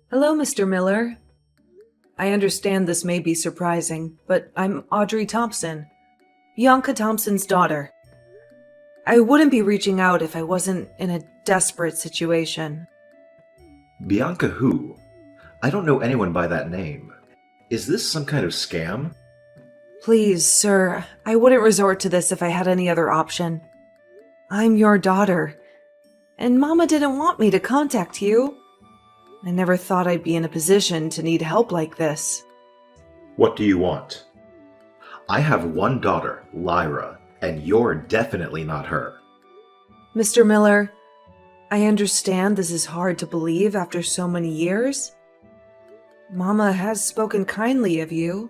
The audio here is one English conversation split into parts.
Hello, Mr. Miller. I understand this may be surprising, but I'm Audrey Thompson, Bianca Thompson's daughter. I wouldn't be reaching out if I wasn't in a desperate situation. Bianca who? I don't know anyone by that name. Is this some kind of scam? Please, sir, I wouldn't resort to this if I had any other option. I'm your daughter, and Mama didn't want me to contact you. I never thought I'd be in a position to need help like this. What do you want? I have one daughter, Lyra, and you're definitely not her. Mr. Miller, I understand this is hard to believe after so many years. Mama has spoken kindly of you,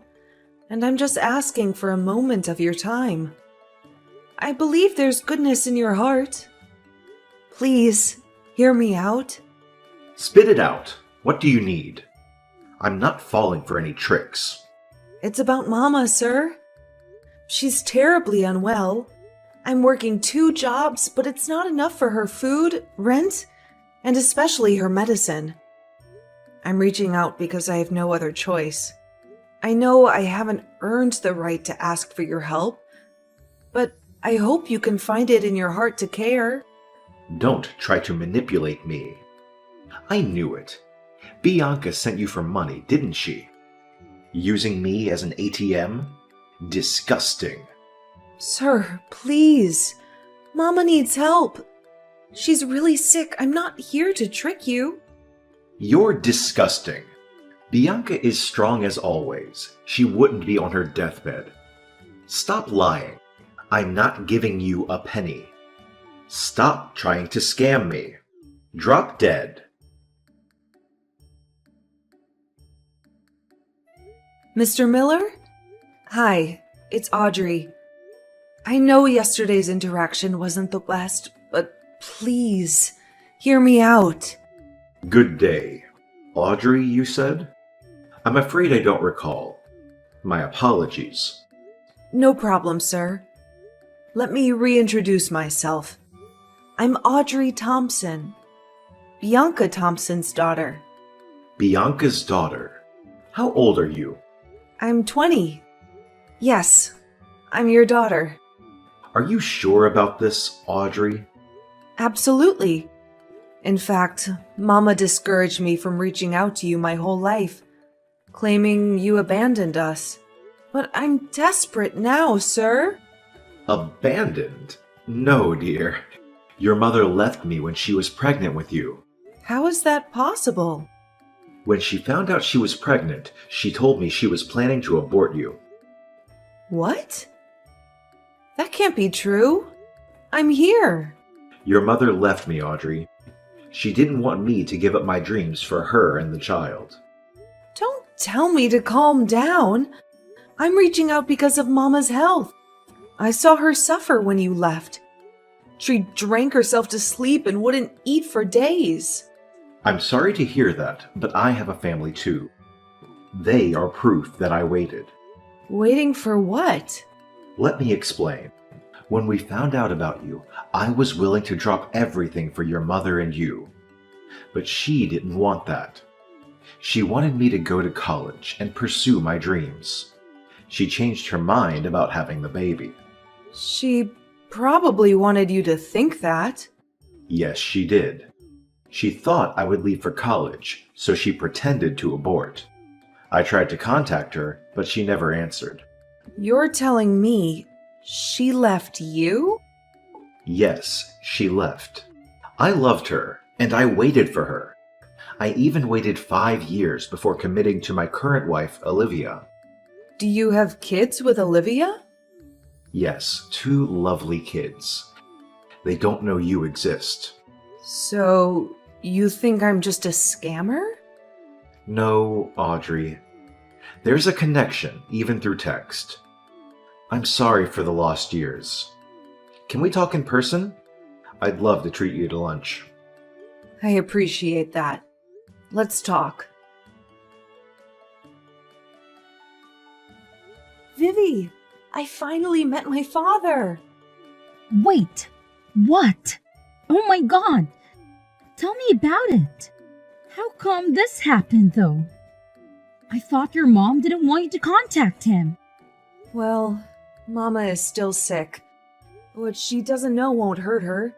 and I'm just asking for a moment of your time. I believe there's goodness in your heart. Please, hear me out. Spit it out. What do you need? I'm not falling for any tricks. It's about Mama, sir. She's terribly unwell. I'm working 2 jobs, but it's not enough for her food, rent, and especially her medicine. I'm reaching out because I have no other choice. I know I haven't earned the right to ask for your help, but I hope you can find it in your heart to care. Don't try to manipulate me. I knew it. Bianca sent you for money, didn't she? Using me as an ATM? Disgusting. Sir, please. Mama needs help. She's really sick. I'm not here to trick you. You're disgusting. Bianca is strong as always. She wouldn't be on her deathbed. Stop lying. I'm not giving you a penny. Stop trying to scam me. Drop dead. Mr. Miller? Hi, it's Audrey. I know yesterday's interaction wasn't the best, but please, hear me out. Good day. Audrey, you said? I'm afraid I don't recall. My apologies. No problem, sir. Let me reintroduce myself. I'm Audrey Thompson, Bianca Thompson's daughter. Bianca's daughter. How old are you? I'm 20. Yes, I'm your daughter. Are you sure about this, Audrey? Absolutely. In fact, Mama discouraged me from reaching out to you my whole life, claiming you abandoned us. But I'm desperate now, sir. Abandoned? No, dear. Your mother left me when she was pregnant with you. How is that possible? When she found out she was pregnant, she told me she was planning to abort you. What? That can't be true. I'm here. Your mother left me, Audrey. She didn't want me to give up my dreams for her and the child. Don't tell me to calm down. I'm reaching out because of Mama's health. I saw her suffer when you left. She drank herself to sleep and wouldn't eat for days. I'm sorry to hear that, but I have a family too. They are proof that I waited. Waiting for what? Let me explain. When we found out about you, I was willing to drop everything for your mother and you. But she didn't want that. She wanted me to go to college and pursue my dreams. She changed her mind about having the baby. She probably wanted you to think that. Yes, she did. She thought I would leave for college, so she pretended to abort. I tried to contact her, but she never answered. You're telling me she left you? Yes, she left. I loved her, and I waited for her. I even waited 5 years before committing to my current wife, Olivia. Do you have kids with Olivia? Yes, 2 lovely kids. They don't know you exist. So, you think I'm just a scammer? No, Audrey. There's a connection, even through text. I'm sorry for the lost years. Can we talk in person? I'd love to treat you to lunch. I appreciate that. Let's talk. Vivi, I finally met my father. Wait, what? Oh my god! Tell me about it. How come this happened, though? I thought your mom didn't want you to contact him. Well, Mama is still sick. What she doesn't know won't hurt her.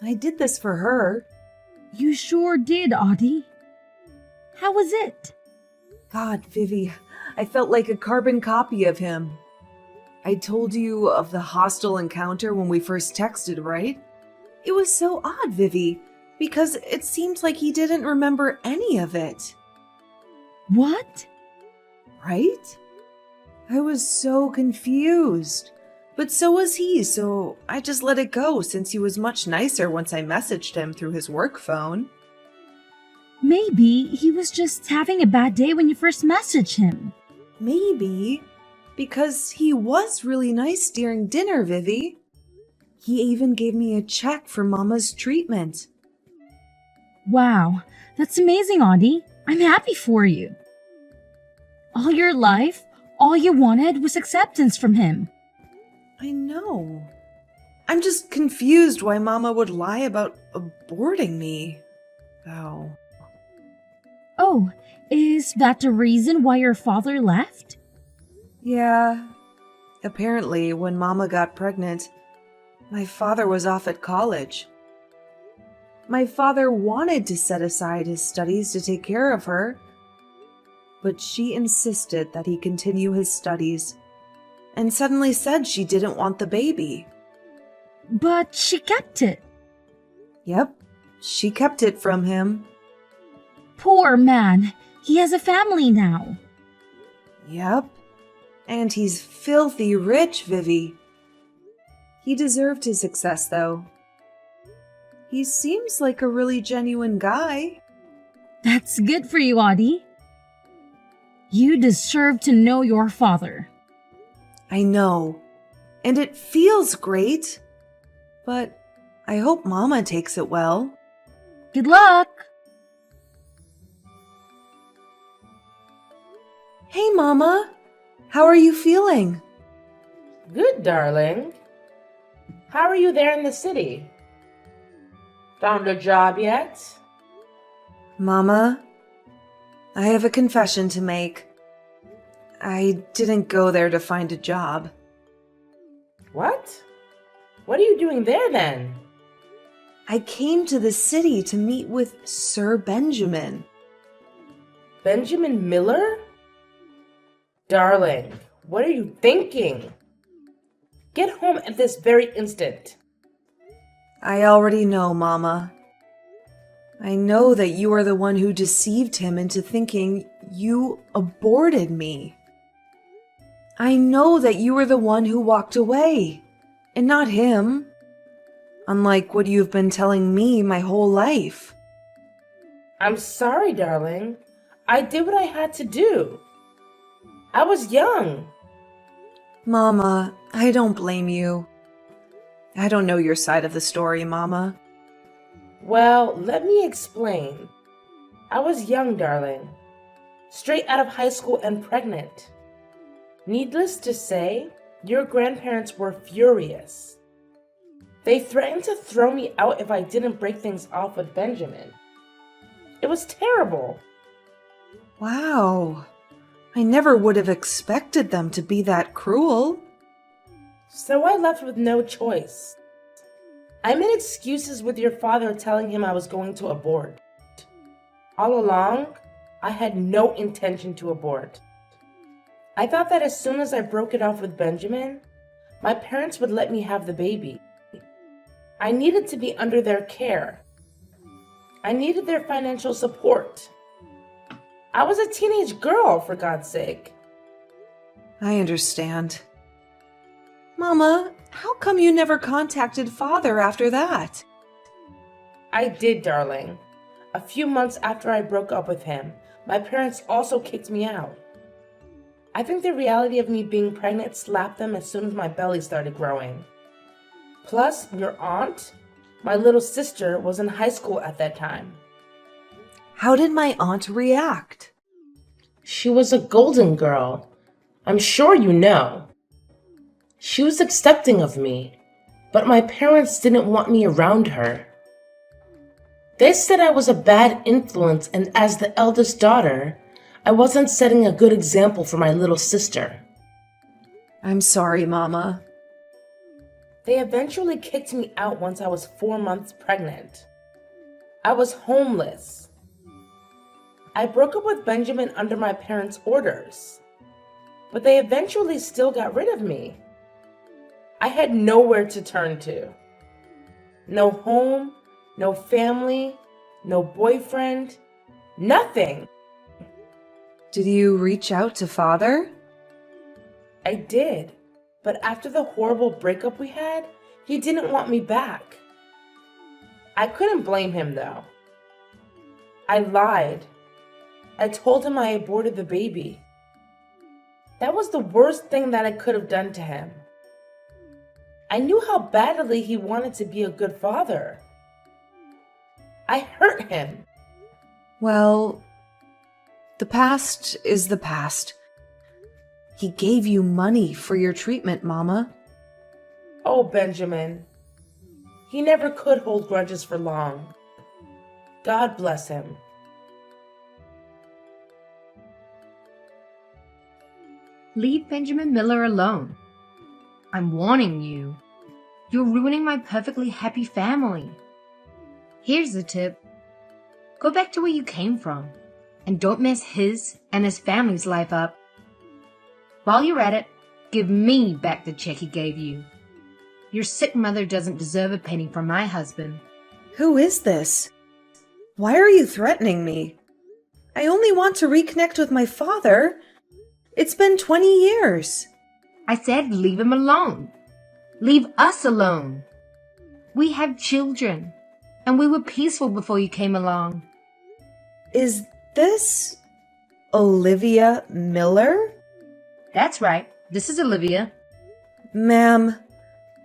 I did this for her. You sure did, Audie. How was it? God, Vivi, I felt like a carbon copy of him. I told you of the hostile encounter when we first texted, right? It was so odd, Vivi, because it seemed like he didn't remember any of it. What? Right? I was so confused. But so was he, so I just let it go since he was much nicer once I messaged him through his work phone. Maybe he was just having a bad day when you first messaged him. Maybe. Because he was really nice during dinner, Vivi. He even gave me a check for Mama's treatment. Wow, that's amazing, Audie. I'm happy for you. All your life, all you wanted was acceptance from him. I know. I'm just confused why Mama would lie about aborting me. Oh. Oh, is that the reason why your father left? Yeah. Apparently, when Mama got pregnant, my father was off at college. My father wanted to set aside his studies to take care of her, but she insisted that he continue his studies and suddenly said she didn't want the baby. But she kept it. Yep, she kept it from him. Poor man. He has a family now. Yep, and he's filthy rich, Vivi. He deserved his success, though. He seems like a really genuine guy. That's good for you, Audie. You deserve to know your father. I know, and it feels great, but I hope Mama takes it well. Good luck! Hey, Mama! How are you feeling? Good, darling. How are you there in the city? Found a job yet? Mama, I have a confession to make. I didn't go there to find a job. What? What are you doing there then? I came to the city to meet with Sir Benjamin. Benjamin Miller? Darling, what are you thinking? Get home at this very instant. I already know, Mama. I know that you are the one who deceived him into thinking you aborted me. I know that you were the one who walked away, and not him. Unlike what you've been telling me my whole life. I'm sorry, darling. I did what I had to do. I was young. Mama, I don't blame you. I don't know your side of the story, Mama. Well, let me explain. I was young, darling. Straight out of high school and pregnant. Needless to say, your grandparents were furious. They threatened to throw me out if I didn't break things off with Benjamin. It was terrible. Wow. I never would have expected them to be that cruel. So I left with no choice. I made excuses with your father telling him I was going to abort. All along, I had no intention to abort. I thought that as soon as I broke it off with Benjamin, my parents would let me have the baby. I needed to be under their care. I needed their financial support. I was a teenage girl, for God's sake. I understand. Mama, how come you never contacted Father after that? I did, darling. A few months after I broke up with him, my parents also kicked me out. I think the reality of me being pregnant slapped them as soon as my belly started growing. Plus, your aunt, my little sister, was in high school at that time. How did my aunt react? She was a golden girl. I'm sure you know. She was accepting of me, but my parents didn't want me around her. They said I was a bad influence, and as the eldest daughter, I wasn't setting a good example for my little sister. I'm sorry, Mama. They eventually kicked me out once I was 4 months pregnant. I was homeless. I broke up with Benjamin under my parents' orders, but they eventually still got rid of me. I had nowhere to turn to. No home, no family, no boyfriend, nothing. Did you reach out to Father? I did, but after the horrible breakup we had, he didn't want me back. I couldn't blame him though. I lied. I told him I aborted the baby. That was the worst thing that I could have done to him. I knew how badly he wanted to be a good father. I hurt him. Well, the past is the past. He gave you money for your treatment, Mama. Oh, Benjamin. He never could hold grudges for long. God bless him. Leave Benjamin Miller alone. I'm warning you. You're ruining my perfectly happy family. Here's the tip. Go back to where you came from, and don't mess his and his family's life up. While you're at it, give me back the check he gave you. Your sick mother doesn't deserve a penny from my husband. Who is this? Why are you threatening me? I only want to reconnect with my father. It's been 20 years. I said leave him alone. Leave us alone. We have children, and we were peaceful before you came along. Is this Olivia Miller? That's right. This is Olivia. Ma'am,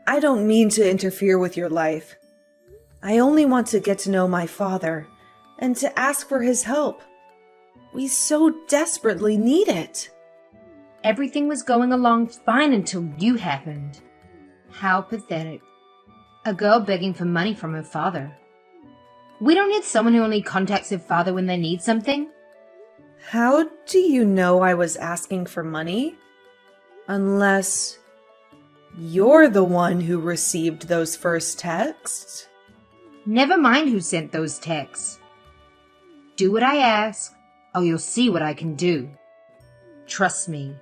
I don't mean to interfere with your life. I only want to get to know my father and to ask for his help. We so desperately need it. Everything was going along fine until you happened. How pathetic. A girl begging for money from her father. We don't need someone who only contacts their father when they need something. How do you know I was asking for money? Unless you're the one who received those first texts? Never mind who sent those texts. Do what I ask, or you'll see what I can do. Trust me,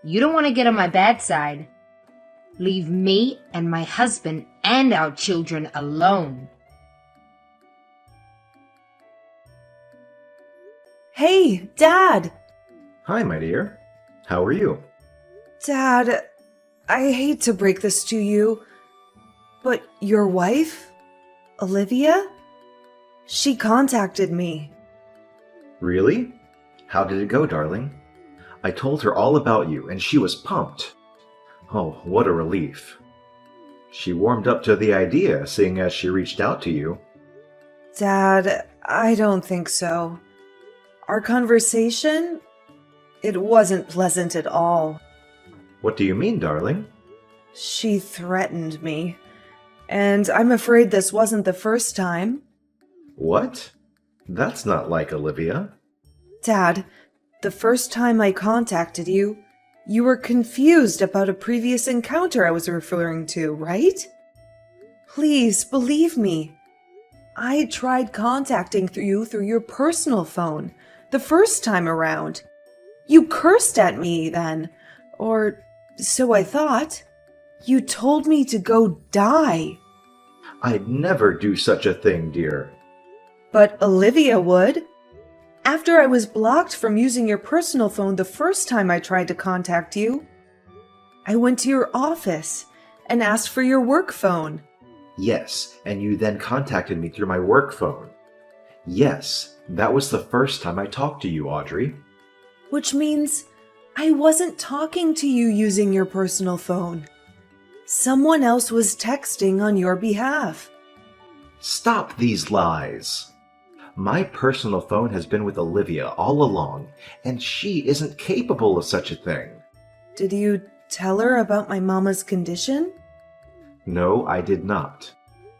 you don't want to get on my bad side. Leave me and my husband and our children alone. Hey, Dad! Hi, my dear. How are you? Dad, I hate to break this to you, but your wife, Olivia? She contacted me. Really? How did it go, darling? I told her all about you, and she was pumped. Oh, what a relief. She warmed up to the idea, seeing as she reached out to you. Dad, I don't think so. Our conversation, it wasn't pleasant at all. What do you mean, darling? She threatened me, and I'm afraid this wasn't the first time. What? That's not like Olivia. Dad, the first time I contacted you, you were confused about a previous encounter I was referring to, right? Please believe me. I tried contacting you through your personal phone the first time around. You cursed at me then, or so I thought. You told me to go die. I'd never do such a thing, dear. But Olivia would. After I was blocked from using your personal phone the first time I tried to contact you, I went to your office and asked for your work phone. Yes, and you then contacted me through my work phone. Yes, that was the first time I talked to you, Audrey. Which means I wasn't talking to you using your personal phone. Someone else was texting on your behalf. Stop these lies. My personal phone has been with Olivia all along, and she isn't capable of such a thing. Did you tell her about my mama's condition? No, I did not.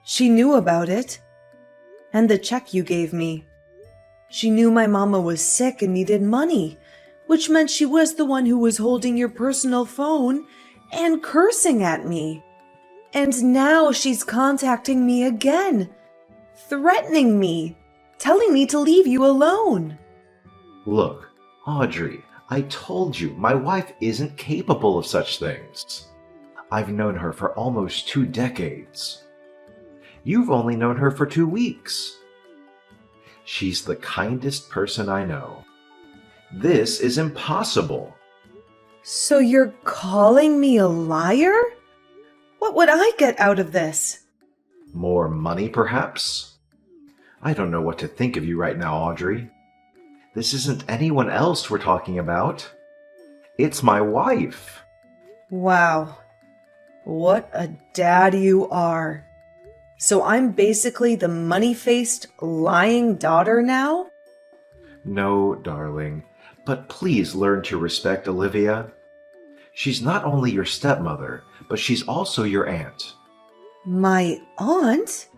She knew about it. and the check you gave me. She knew my mama was sick and needed money, which meant she was the one who was holding your personal phone and cursing at me. And now she's contacting me again, threatening me, telling me to leave you alone. Look, Audrey, I told you my wife isn't capable of such things. I've known her for almost 2 decades. You've only known her for 2 weeks. She's the kindest person I know. This is impossible. So you're calling me a liar? What would I get out of this? More money, perhaps? I don't know what to think of you right now, Audrey. This isn't anyone else we're talking about. It's my wife. Wow. What a dad you are. So I'm basically the money-faced, lying daughter now? No, darling, but please learn to respect Olivia. She's not only your stepmother, but she's also your aunt. My aunt?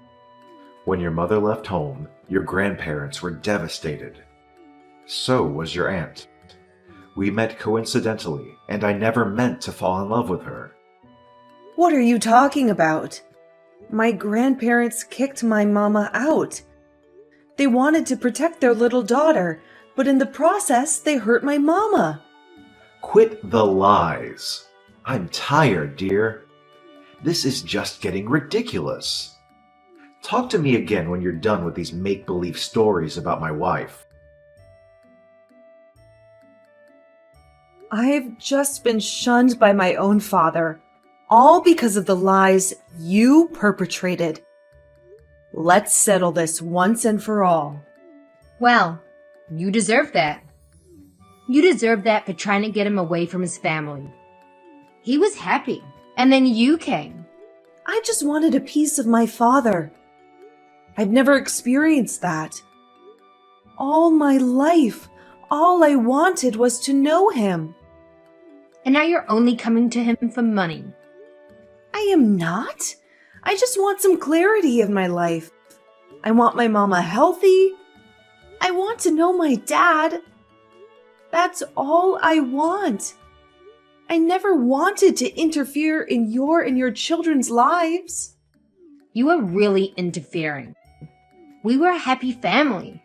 When your mother left home, your grandparents were devastated. So was your aunt. We met coincidentally, and I never meant to fall in love with her. What are you talking about? My grandparents kicked my mama out. They wanted to protect their little daughter, but in the process, they hurt my mama. Quit the lies. I'm tired, dear. This is just getting ridiculous. Talk to me again when you're done with these make-believe stories about my wife. I've just been shunned by my own father, all because of the lies you perpetrated. Let's settle this once and for all. Well, you deserve that. You deserve that for trying to get him away from his family. He was happy, and then you came. I just wanted a piece of my father. I've never experienced that. All my life, all I wanted was to know him. And now you're only coming to him for money. I am not. I just want some clarity of my life. I want my mama healthy. I want to know my dad. That's all I want. I never wanted to interfere in your and your children's lives. You are really interfering. We were a happy family.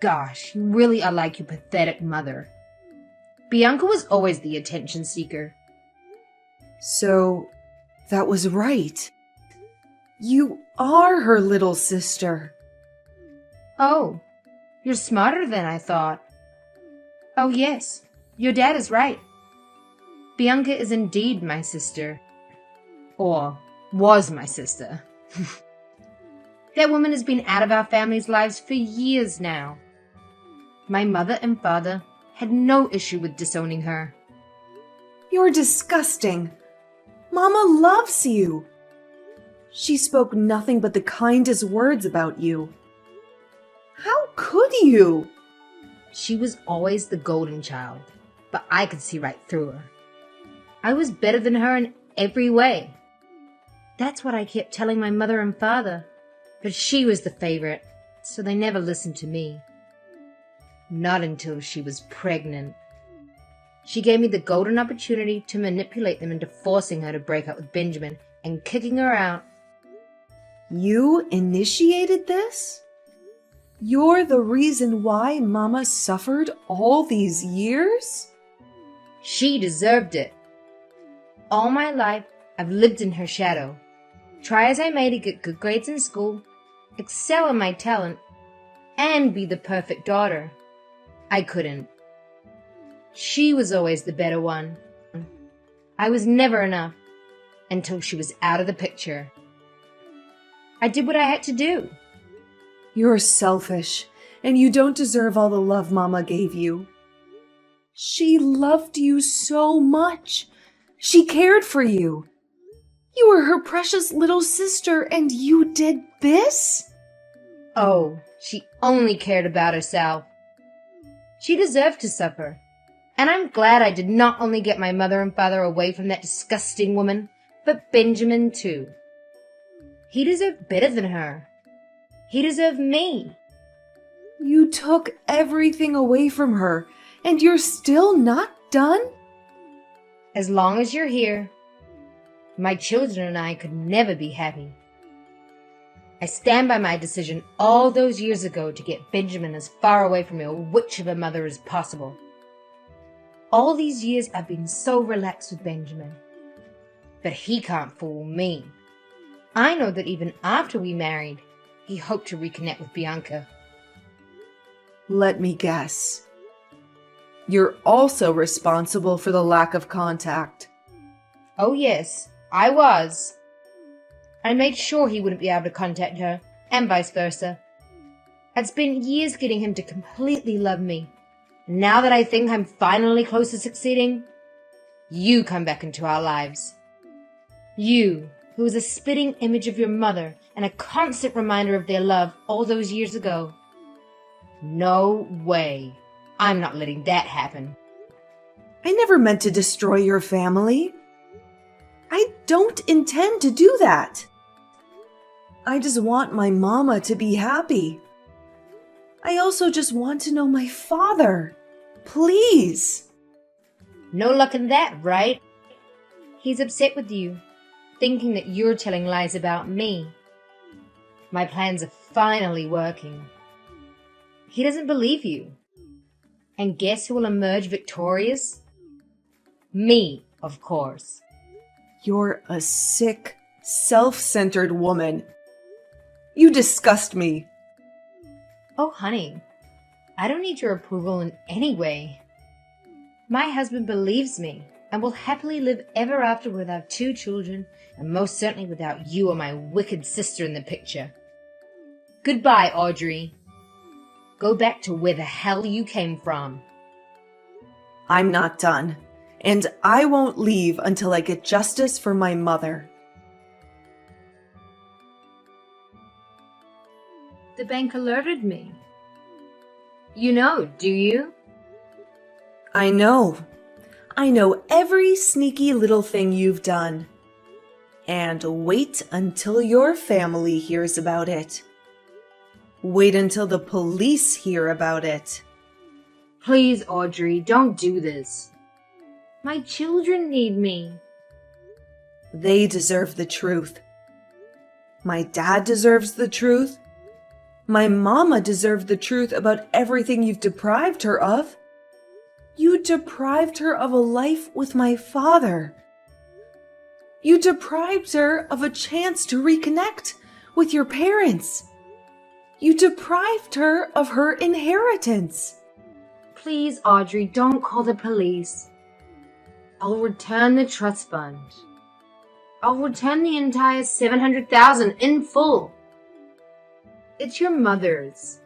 Gosh, you really are like your pathetic mother. Bianca was always the attention seeker. So, that was right. You are her little sister. Oh, you're smarter than I thought. Oh yes, your dad is right. Bianca is indeed my sister. Or was my sister. That woman has been out of our family's lives for years now. My mother and father had no issue with disowning her. You're disgusting. Mama loves you. She spoke nothing but the kindest words about you. How could you? She was always the golden child, but I could see right through her. I was better than her in every way. That's what I kept telling my mother and father, but she was the favorite, so they never listened to me. Not until she was pregnant. She gave me the golden opportunity to manipulate them into forcing her to break up with Benjamin and kicking her out. You initiated this? You're the reason why Mama suffered all these years? She deserved it. All my life, I've lived in her shadow. Try as I may to get good grades in school, excel in my talent, and be the perfect daughter. I couldn't. She was always the better one. I was never enough until she was out of the picture. I did what I had to do. You're selfish, and you don't deserve all the love Mama gave you. She loved you so much. She cared for you. You were her precious little sister, and you did this? Oh, she only cared about herself. She deserved to suffer. And I'm glad I did not only get my mother and father away from that disgusting woman, but Benjamin too. He deserved better than her. He deserved me. You took everything away from her, and you're still not done? As long as you're here, my children and I could never be happy. I stand by my decision all those years ago to get Benjamin as far away from your witch of a mother as possible. All these years I've been so relaxed with Benjamin. But he can't fool me. I know that even after we married, he hoped to reconnect with Bianca. Let me guess. You're also responsible for the lack of contact. Oh yes, I was. I made sure he wouldn't be able to contact her, and vice versa. I'd spent years getting him to completely love me. And now that I think I'm finally close to succeeding, you come back into our lives. You, who was a spitting image of your mother and a constant reminder of their love all those years ago. No way. I'm not letting that happen. I never meant to destroy your family. I don't intend to do that. I just want my mama to be happy. I also just want to know my father. Please. No luck in that, right? He's upset with you, thinking that you're telling lies about me. My plans are finally working. He doesn't believe you. And guess who will emerge victorious? Me, of course. You're a sick, self-centered woman. You disgust me. Oh, honey, I don't need your approval in any way. My husband believes me and will happily live ever after with our 2 children, and most certainly without you or my wicked sister in the picture. Goodbye, Audrey. Go back to where the hell you came from. I'm not done, and I won't leave until I get justice for my mother. The bank alerted me. You know, do you? I know. I know every sneaky little thing you've done. And wait until your family hears about it. Wait until the police hear about it. Please, Audrey, don't do this. My children need me. They deserve the truth. My dad deserves the truth. My mama deserved the truth about everything you've deprived her of. You deprived her of a life with my father. You deprived her of a chance to reconnect with your parents. You deprived her of her inheritance. Please, Audrey, don't call the police. I'll return the trust fund. I'll return the entire $700,000 in full. It's your mother's.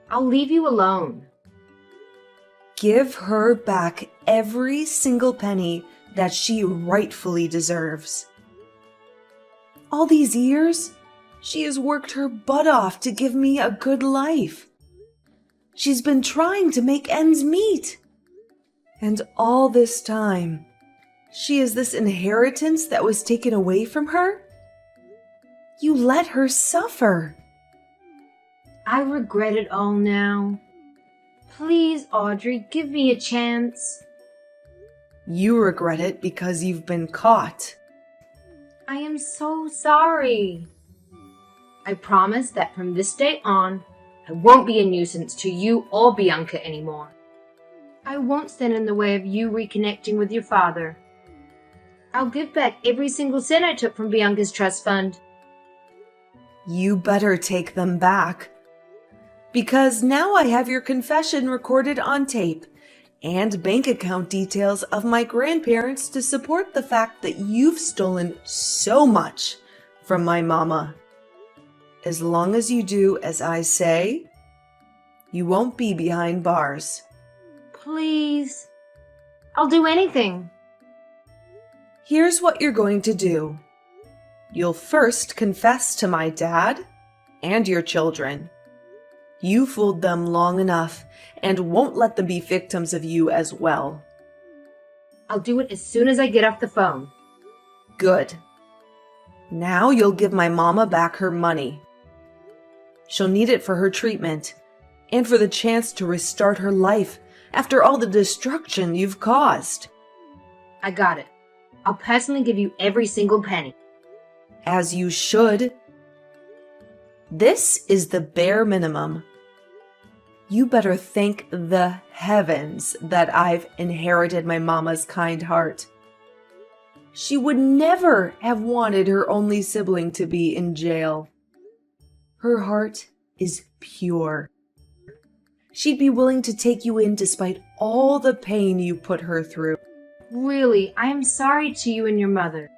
I'll leave you alone. Give her back every single penny that she rightfully deserves. All these years, she has worked her butt off to give me a good life. She's been trying to make ends meet. And all this time, she has this inheritance that was taken away from her? You let her suffer. I regret it all now. Please, Audrey, give me a chance. You regret it because you've been caught. I am so sorry. I promise that from this day on, I won't be a nuisance to you or Bianca anymore. I won't stand in the way of you reconnecting with your father. I'll give back every single cent I took from Bianca's trust fund. You better take them back. Because now I have your confession recorded on tape and bank account details of my grandparents to support the fact that you've stolen so much from my mama. As long as you do as I say, you won't be behind bars. Please. I'll do anything. Here's what you're going to do. You'll first confess to my dad and your children. You fooled them long enough and won't let them be victims of you as well. I'll do it as soon as I get off the phone. Good. Now you'll give my mama back her money. She'll need it for her treatment and for the chance to restart her life after all the destruction you've caused. I got it. I'll personally give you every single penny. As you should. This is the bare minimum. You better thank the heavens that I've inherited my mama's kind heart. She would never have wanted her only sibling to be in jail. Her heart is pure. She'd be willing to take you in despite all the pain you put her through. Really, I am sorry to you and your mother.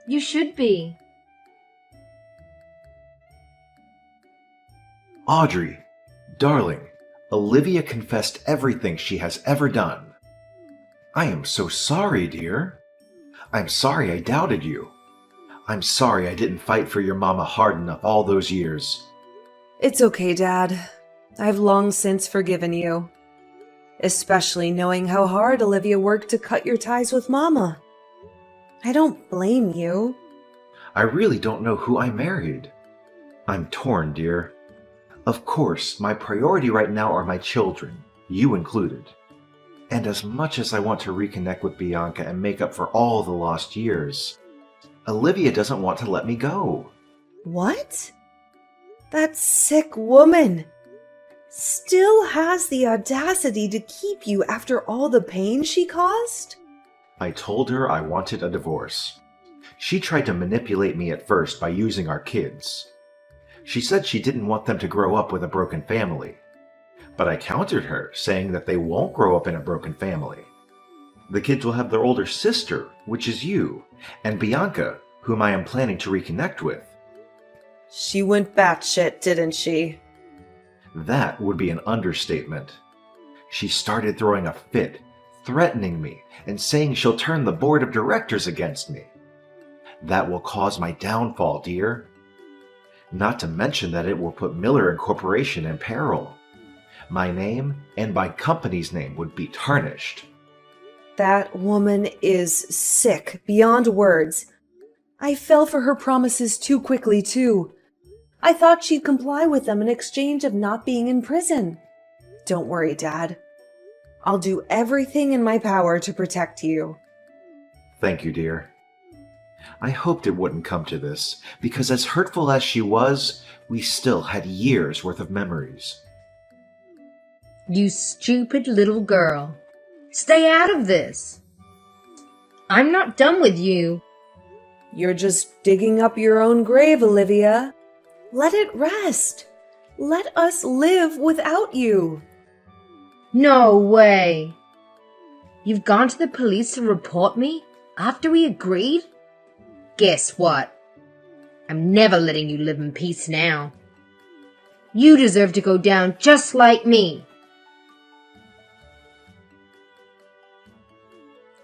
You should be. Audrey, darling, Olivia confessed everything she has ever done. I am so sorry, dear. I'm sorry I doubted you. I'm sorry I didn't fight for your mama hard enough all those years. It's okay, Dad. I've long since forgiven you. Especially knowing how hard Olivia worked to cut your ties with Mama. I don't blame you. I really don't know who I married. I'm torn, dear. Of course, my priority right now are my children, you included. And as much as I want to reconnect with Bianca and make up for all the lost years, Olivia doesn't want to let me go. What? That sick woman still has the audacity to keep you after all the pain she caused? I told her I wanted a divorce. She tried to manipulate me at first by using our kids. She said she didn't want them to grow up with a broken family. But I countered her, saying that they won't grow up in a broken family. The kids will have their older sister, which is you, and Bianca, whom I am planning to reconnect with. She went batshit, didn't she? That would be an understatement. She started throwing a fit, threatening me, and saying she'll turn the board of directors against me. That will cause my downfall, dear. Not to mention that it will put Miller Incorporation in peril. My name and my company's name would be tarnished. That woman is sick beyond words. I fell for her promises too quickly, too. I thought she'd comply with them in exchange of not being in prison. Don't worry, Dad. I'll do everything in my power to protect you. Thank you, dear. I hoped it wouldn't come to this, because as hurtful as she was, we still had years' worth of memories. You stupid little girl. Stay out of this. I'm not done with you. You're just digging up your own grave, Olivia. Let it rest. Let us live without you. No way. You've gone to the police to report me after we agreed? Guess what? I'm never letting you live in peace now. You deserve to go down just like me.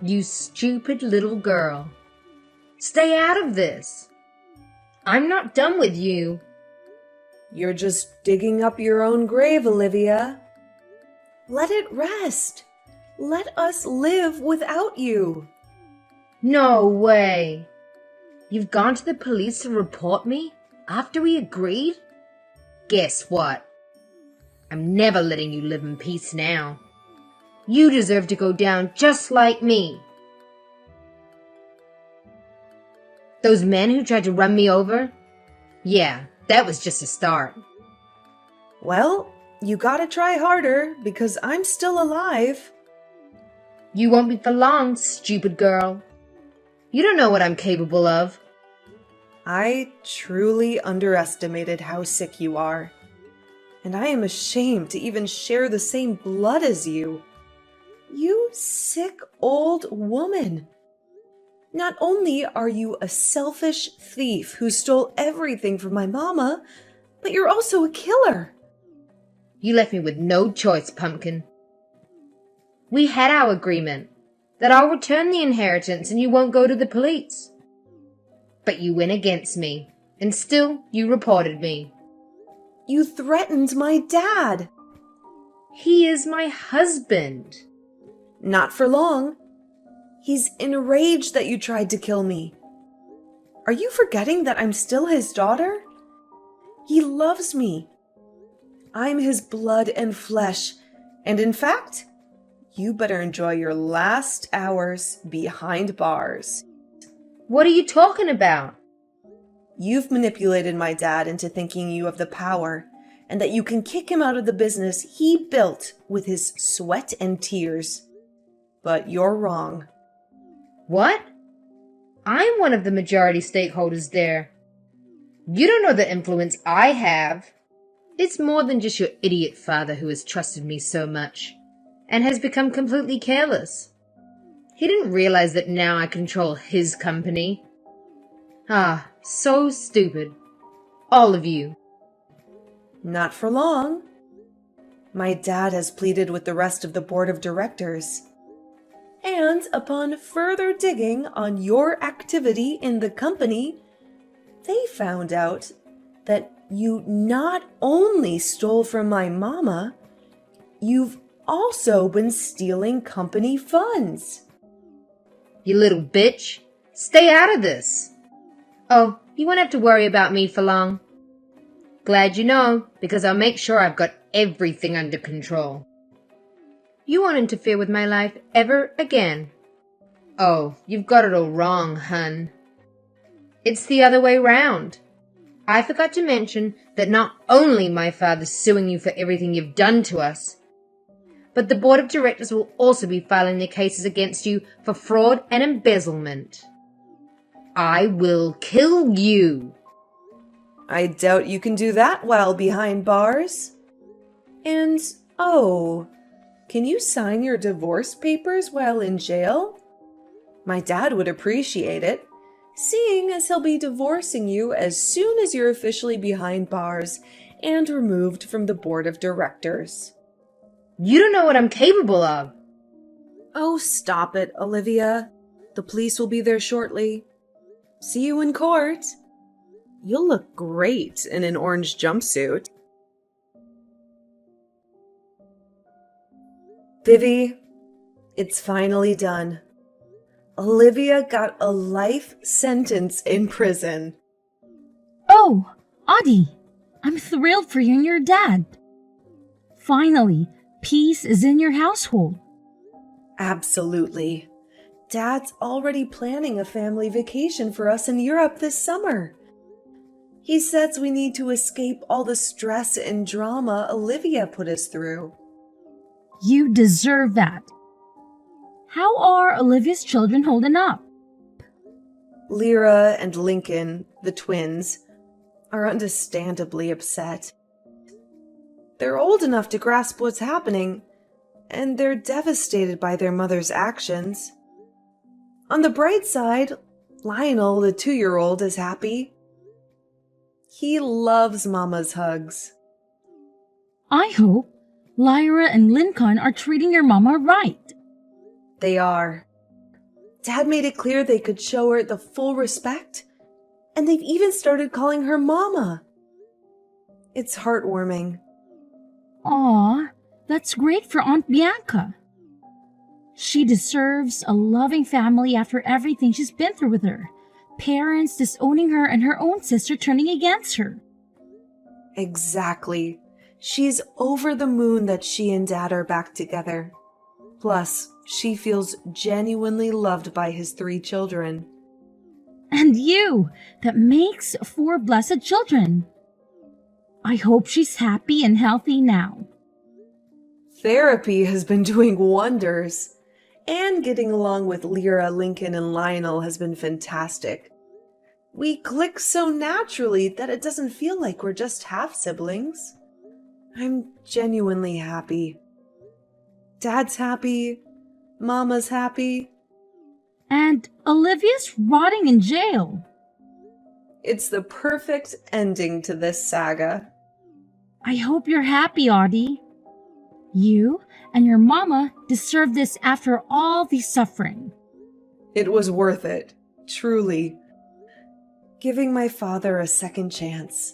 You stupid little girl. Stay out of this. I'm not done with you. You're just digging up your own grave, Olivia. Let it rest. Let us live without you. No way. You've gone to the police to report me after we agreed? Guess what? I'm never letting you live in peace now. You deserve to go down just like me. Those men who tried to run me over? Yeah, that was just a start. Well, you gotta try harder because I'm still alive. You won't be for long, stupid girl. You don't know what I'm capable of. I truly underestimated how sick you are. And I am ashamed to even share the same blood as you. You sick old woman. Not only are you a selfish thief who stole everything from my mama, but you're also a killer. You left me with no choice, Pumpkin. We had our agreement that I'll return the inheritance and you won't go to the police. But you went against me, and still you reported me. You threatened my dad. He is my husband. Not for long. He's enraged that you tried to kill me. Are you forgetting that I'm still his daughter? He loves me. I'm his blood and flesh, and in fact, you better enjoy your last hours behind bars. What are you talking about? You've manipulated my dad into thinking you have the power and that you can kick him out of the business he built with his sweat and tears. But you're wrong. What? I'm one of the majority stakeholders there. You don't know the influence I have. It's more than just your idiot father who has trusted me so much and has become completely careless. He didn't realize that now I control his company. Ah, so stupid. All of you. Not for long. My dad has pleaded with the rest of the board of directors. And upon further digging on your activity in the company, they found out that you not only stole from my mama, you've also been stealing company funds. You little bitch. Stay out of this. Oh, you won't have to worry about me for long. Glad you know, because I'll make sure I've got everything under control. You won't interfere with my life ever again. Oh, you've got it all wrong, hun. It's the other way round. I forgot to mention that not only my father's suing you for everything you've done to us, but the board of directors will also be filing their cases against you for fraud and embezzlement. I will kill you. I doubt you can do that while behind bars. And, oh, can you sign your divorce papers while in jail? My dad would appreciate it, seeing as he'll be divorcing you as soon as you're officially behind bars and removed from the board of directors. You don't know what I'm capable of. Oh, stop it, Olivia. The police will be there shortly. See you in court. You'll look great in an orange jumpsuit. Vivi, it's finally done. Olivia got a life sentence in prison. Oh, Audie, I'm thrilled for you and your dad. Finally, peace is in your household. Absolutely. Dad's already planning a family vacation for us in Europe this summer. He says we need to escape all the stress and drama Olivia put us through. You deserve that. How are Olivia's children holding up? Lyra and Lincoln, the twins, are understandably upset. They're old enough to grasp what's happening, and they're devastated by their mother's actions. On the bright side, Lionel, the 2-year-old, is happy. He loves Mama's hugs. I hope Lyra and Lincoln are treating your mama right. They are. Dad made it clear they could show her the full respect, and they've even started calling her Mama. It's heartwarming. Aw, that's great for Aunt Bianca. She deserves a loving family after everything she's been through with her. Parents disowning her and her own sister turning against her. Exactly. She's over the moon that she and Dad are back together. Plus, she feels genuinely loved by his 3 children. And you, that makes 4 blessed children. I hope she's happy and healthy now. Therapy has been doing wonders. And getting along with Lyra, Lincoln, and Lionel has been fantastic. We click so naturally that it doesn't feel like we're just half-siblings. I'm genuinely happy. Dad's happy. Mama's happy. And Olivia's rotting in jail. It's the perfect ending to this saga. I hope you're happy, Audie. You and your mama deserve this after all the suffering. It was worth it, truly. Giving my father a second chance.